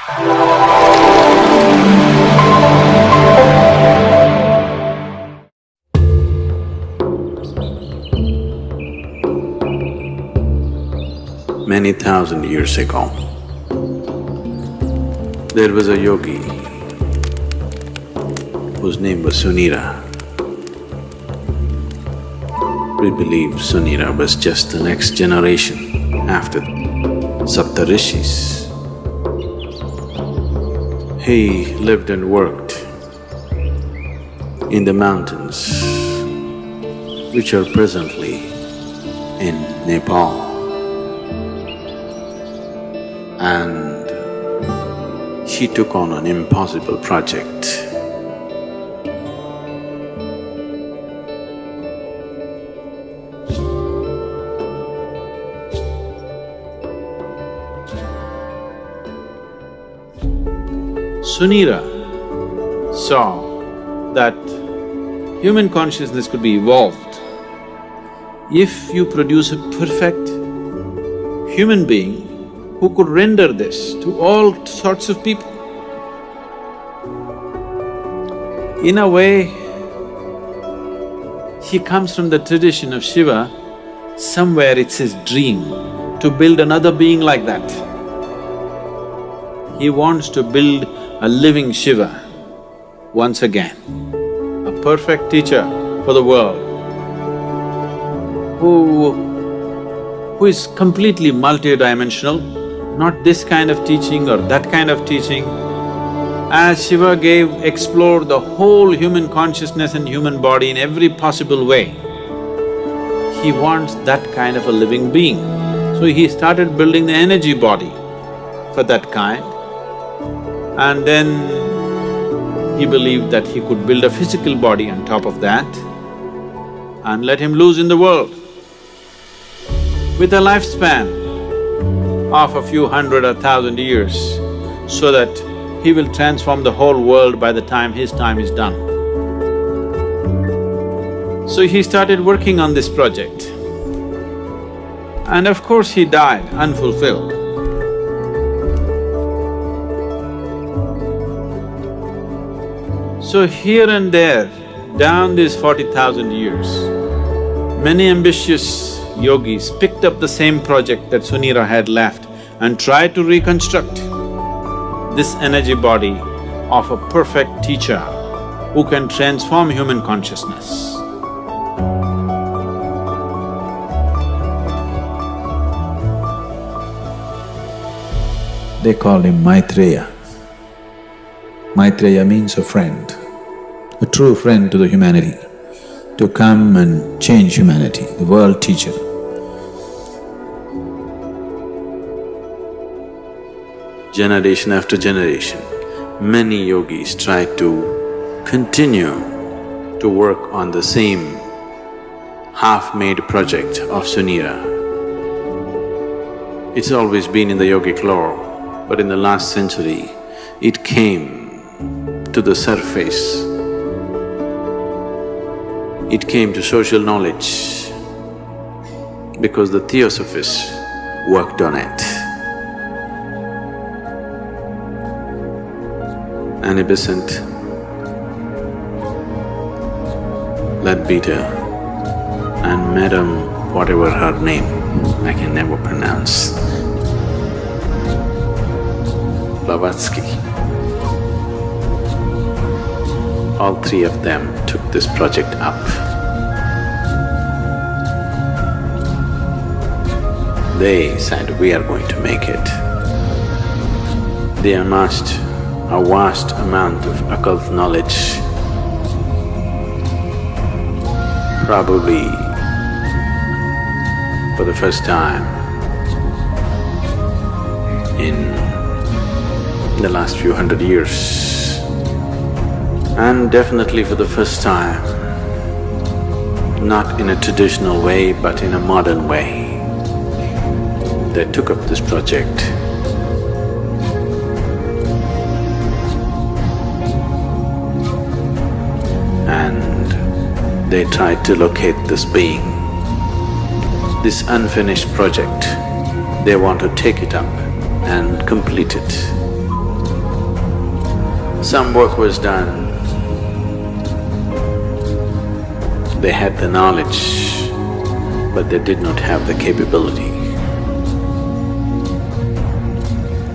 Many thousand years ago, there was a yogi whose name was Sunira. We believe Sunira was just the next generation after Saptarishis. He lived and worked in the mountains which are presently in Nepal. And he took on an impossible project. Sunira saw that human consciousness could be evolved if you produce a perfect human being who could render this to all sorts of people. In a way, he comes from the tradition of Shiva. Somewhere it's his dream to build another being like that. He wants to build a living Shiva once again, a perfect teacher for the world who is completely multidimensional, not this kind of teaching or that kind of teaching. As Shiva explored the whole human consciousness and human body in every possible way, he wants that kind of a living being. So he started building the energy body for that kind, and then he believed that he could build a physical body on top of that and let him loose in the world. With a lifespan of a few hundred or thousand years, so that he will transform the whole world by the time his time is done. So he started working on this project. And of course he died unfulfilled. So here and there, down these 40,000 years, many ambitious yogis picked up the same project that Sunira had left and tried to reconstruct this energy body of a perfect teacher who can transform human consciousness. They called him Maitreya. Maitreya means a friend, a true friend to the humanity, to come and change humanity, the world teacher. Generation after generation, many yogis tried to continue to work on the same half-made project of Sunira. It's always been in the yogic lore, but in the last century, it came to the surface. It came to social knowledge because the Theosophists worked on it. An Abyssant, Leadbeater, and Madam whatever her name, I can never pronounce, Blavatsky. All three of them took this project up. They said, we are going to make it. They amassed a vast amount of occult knowledge, probably for the first time in the last few hundred years, and definitely for the first time, not in a traditional way but in a modern way. They took up this project. And they tried to locate this being, this unfinished project. They want to take it up and complete it. Some work was done. They had the knowledge, but they did not have the capability.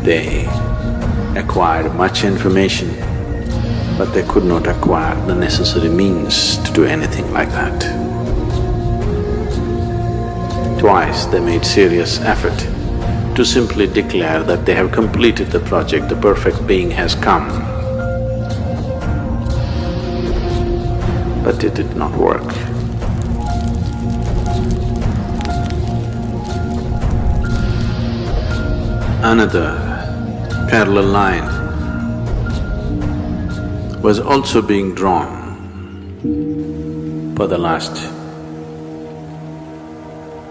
They acquired much information, but they could not acquire the necessary means to do anything like that. Twice they made serious effort to simply declare that they have completed the project, the perfect being has come. But it did not work. Another parallel line was also being drawn for the last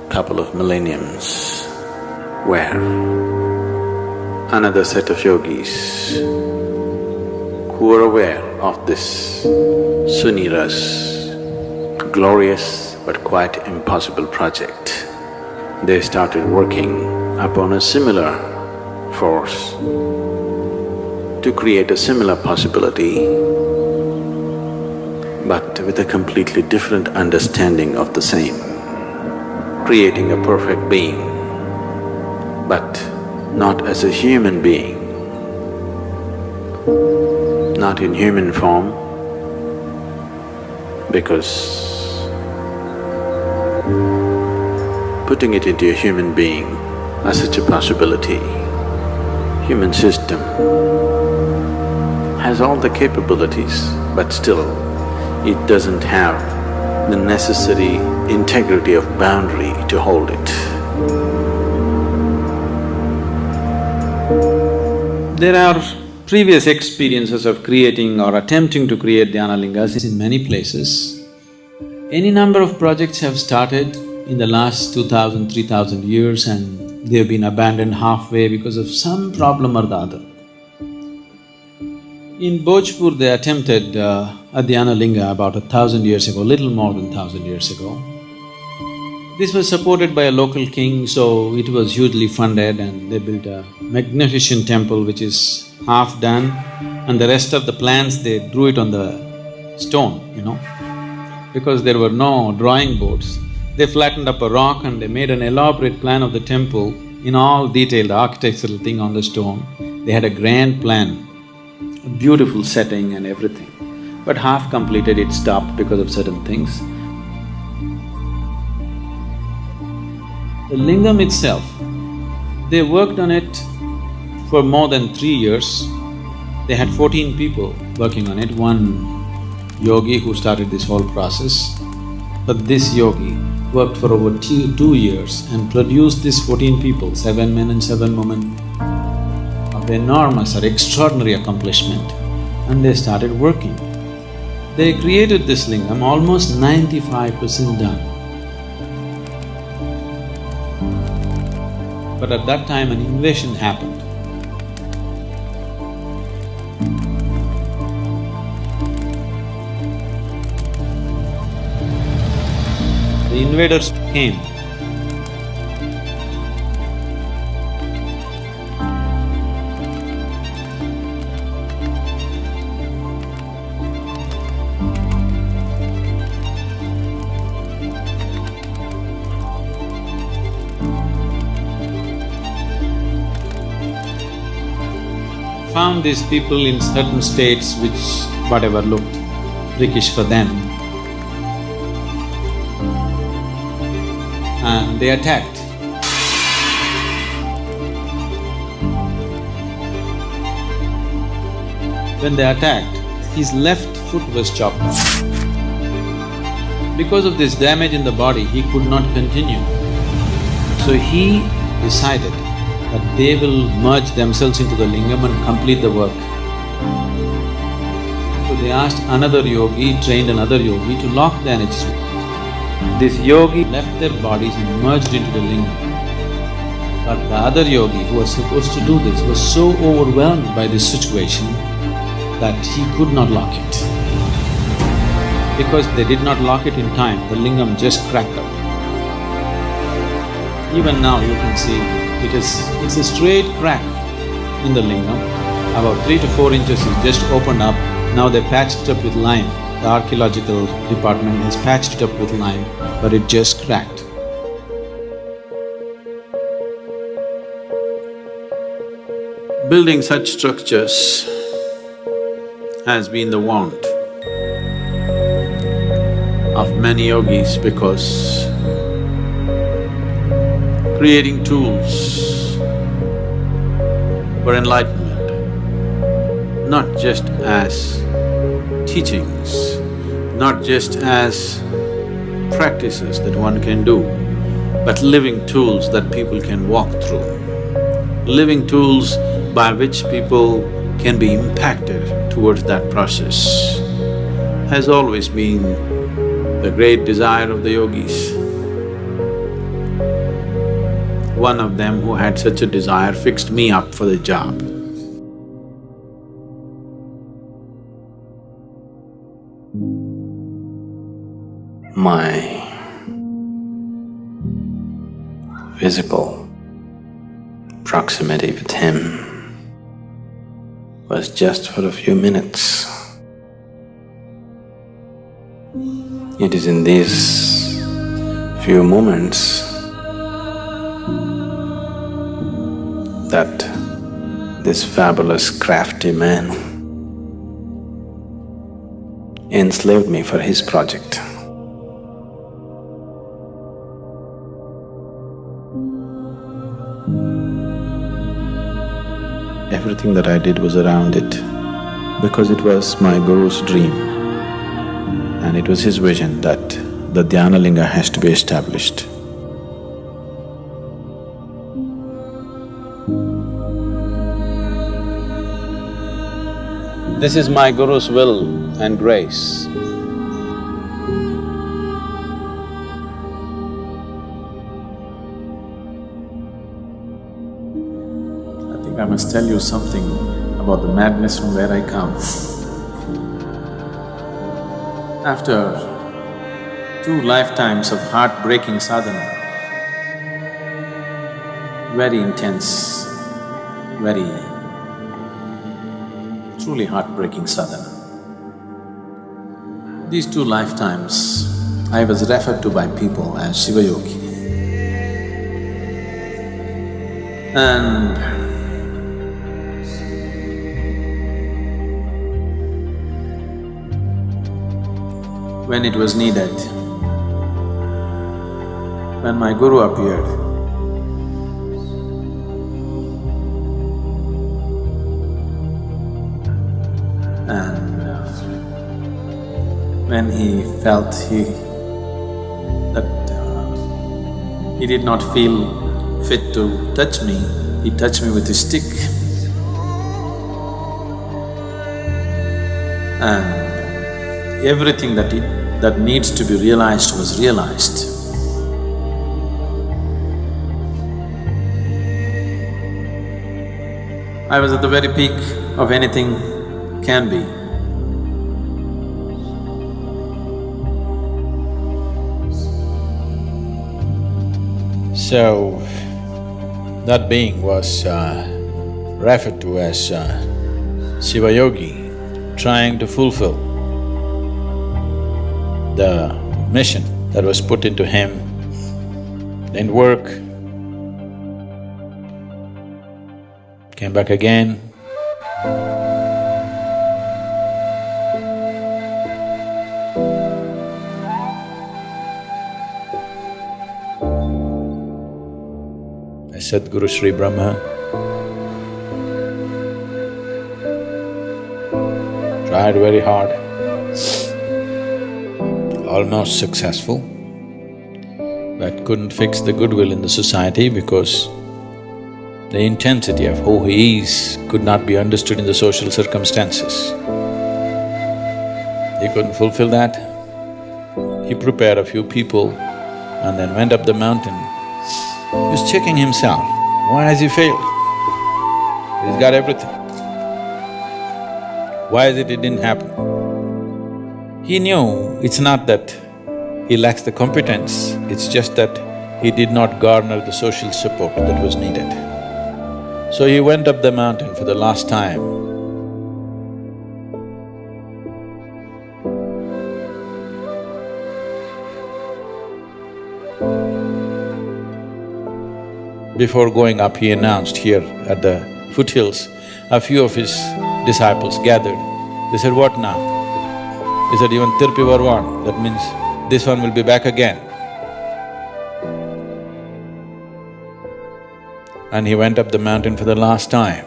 couple of millenniums, where another set of yogis who were aware of this Sunira's glorious but quite impossible project, they started working upon a similar force to create a similar possibility, but with a completely different understanding of the same, creating a perfect being, but not as a human being, not in human form, because putting it into a human being as such a possibility, human system has all the capabilities, but still it doesn't have the necessary integrity of boundary to hold it. There are previous experiences of creating or attempting to create Dhyanalingas in many places. Any number of projects have started in the last 2000, 3000 years and they have been abandoned halfway because of some problem or the other. In Bhojpur, they attempted a Dhyanalinga about 1000 years ago, little more than 1000 years ago. This was supported by a local king, so it was hugely funded and they built a magnificent temple which is half done, and the rest of the plans they drew it on the stone, because there were no drawing boards. They flattened up a rock and they made an elaborate plan of the temple in all detail, the architectural thing on the stone. They had a grand plan, a beautiful setting and everything. But half completed, it stopped because of certain things. The lingam itself, they worked on it for more than 3 years. They had 14 people working on it, one yogi who started this whole process. But this yogi worked for over 2 years and produced these 14 people, 7 men and 7 women, of enormous or extraordinary accomplishment, and they started working. They created this lingam almost 95% done. But at that time an invasion happened. The invaders came. Found these people in certain states which whatever looked prickish for them, and they attacked. When they attacked, his left foot was chopped off. Because of this damage in the body, he could not continue. So he decided that they will merge themselves into the lingam and complete the work. So they asked another yogi, trained another yogi to lock the energies. This yogi left their bodies and merged into the lingam. But the other yogi who was supposed to do this was so overwhelmed by this situation that he could not lock it. Because they did not lock it in time, the lingam just cracked up. Even now you can see it's a straight crack in the lingam About 3 to 4 inches is just opened up. Now they patched it up with lime. The archaeological department has patched it up with lime, but it just cracked. Building such structures has been the want of many yogis because creating tools for enlightenment, not just as teachings, not just as practices that one can do, but living tools that people can walk through, living tools by which people can be impacted towards that process, has always been the great desire of the yogis. One of them who had such a desire fixed me up for the job. My physical proximity with him was just for a few minutes. It is in these few moments that this fabulous crafty man enslaved me for his project. Everything that I did was around it because it was my Guru's dream and it was his vision that the Dhyanalinga has to be established. This is my Guru's will and grace. I must tell you something about the madness from where I come. After 2 lifetimes of heartbreaking sadhana, very intense, very truly heartbreaking sadhana. These 2 lifetimes, I was referred to by people as Shiva Yogi. And when it was needed, when my Guru appeared, and when he felt he did not feel fit to touch me, he touched me with his stick. And everything that needs to be realized was realized. I was at the very peak of anything can be. So, that being was referred to as Shiva Yogi, trying to fulfill the mission that was put into him. Didn't work, came back again. Sadhguru Sri Brahma tried very hard, almost successful, but couldn't fix the goodwill in the society because the intensity of who he is could not be understood in the social circumstances. He couldn't fulfill that. He prepared a few people and then went up the mountain. He was checking himself, why has he failed? He's got everything. Why is it didn't happen? He knew it's not that he lacks the competence, it's just that he did not garner the social support that was needed. So he went up the mountain for the last time Before going up, he announced here at the foothills, a few of his disciples gathered. They said, "What now?" He said, "Even Tirpi Varvan, that means this one will be back again." And he went up the mountain for the last time.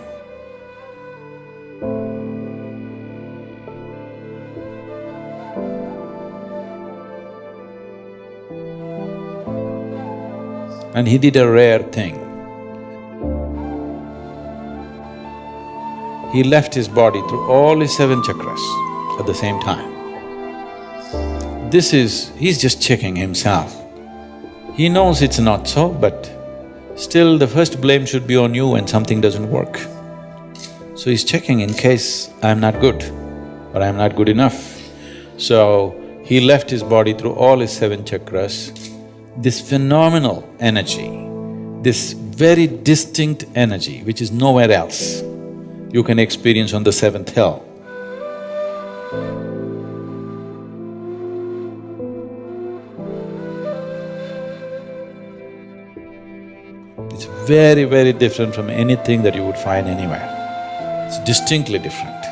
And he did a rare thing. He left his body through all his 7 chakras at the same time. He's just checking himself. He knows it's not so, but still the first blame should be on you when something doesn't work. So he's checking in case I'm not good or I'm not good enough. So he left his body through all his 7 chakras. This phenomenal energy, this very distinct energy which is nowhere else, you can experience on the 7th hill. It's very, very different from anything that you would find anywhere. It's distinctly different.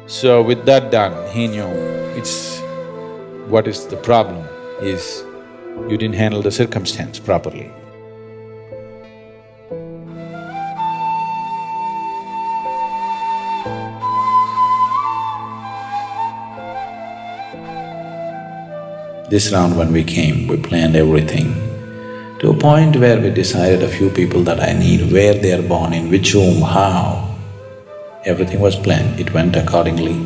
So with that done, he knew what is the problem is you didn't handle the circumstance properly. This round when we came, we planned everything to a point where we decided a few people that I need, where they are born, in which room, how. Everything was planned, it went accordingly.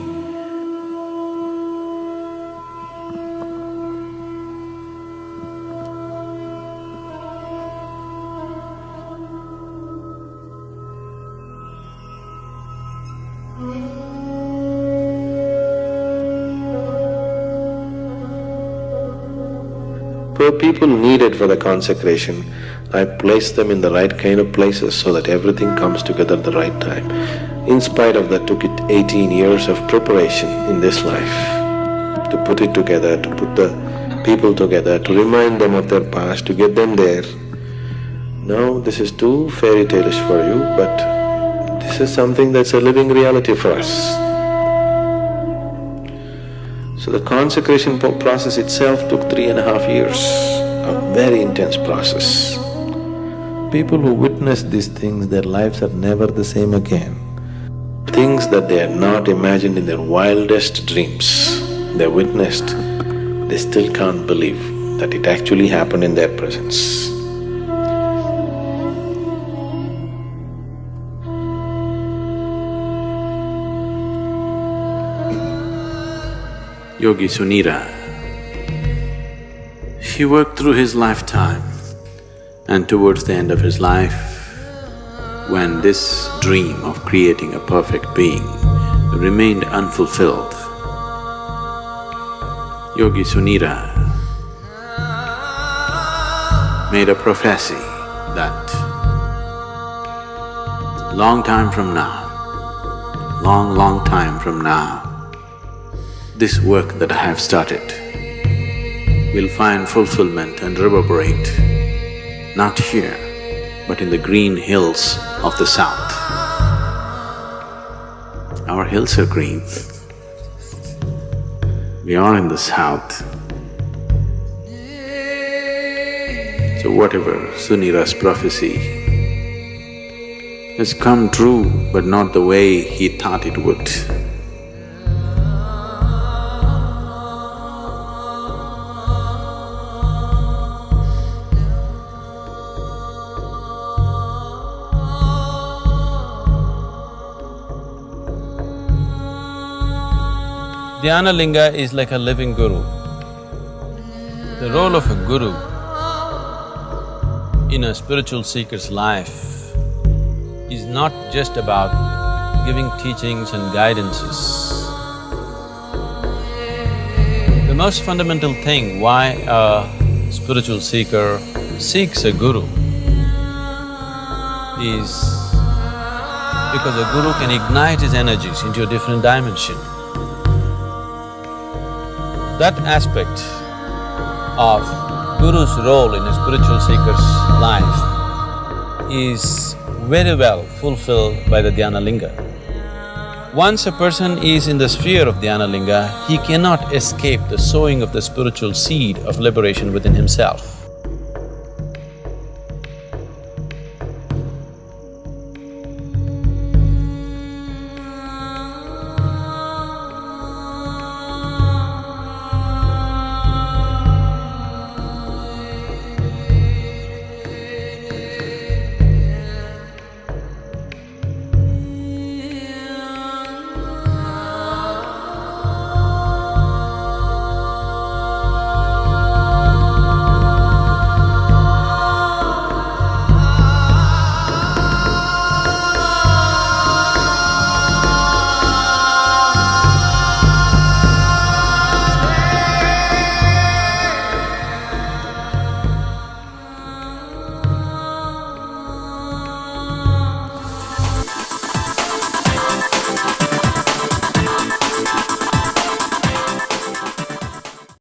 For people needed for the consecration, I place them in the right kind of places so that everything comes together at the right time. In spite of that, took it 18 years of preparation in this life to put it together, to put the people together, to remind them of their past, to get them there. No, this is too fairy tale-ish for you, but this is something that's a living reality for us. So the consecration process itself took 3.5 years, a very intense process. People who witness these things, their lives are never the same again. Things that they had not imagined in their wildest dreams, they witnessed, they still can't believe that it actually happened in their presence. Yogi Sunira, he worked through his lifetime, and towards the end of his life, when this dream of creating a perfect being remained unfulfilled, Yogi Sunira made a prophecy that long time from now, long time from now, this work that I have started will find fulfillment and reverberate, not here, but in the green hills of the south. Our hills are green. We are in the south. So whatever Sunira's prophecy has come true, but not the way he thought it would. Dhyanalinga is like a living guru. The role of a guru in a spiritual seeker's life is not just about giving teachings and guidances. The most fundamental thing why a spiritual seeker seeks a guru is because a guru can ignite his energies into a different dimension. That aspect of Guru's role in a spiritual seeker's life is very well fulfilled by the Dhyanalinga. Once a person is in the sphere of Dhyanalinga, he cannot escape the sowing of the spiritual seed of liberation within himself.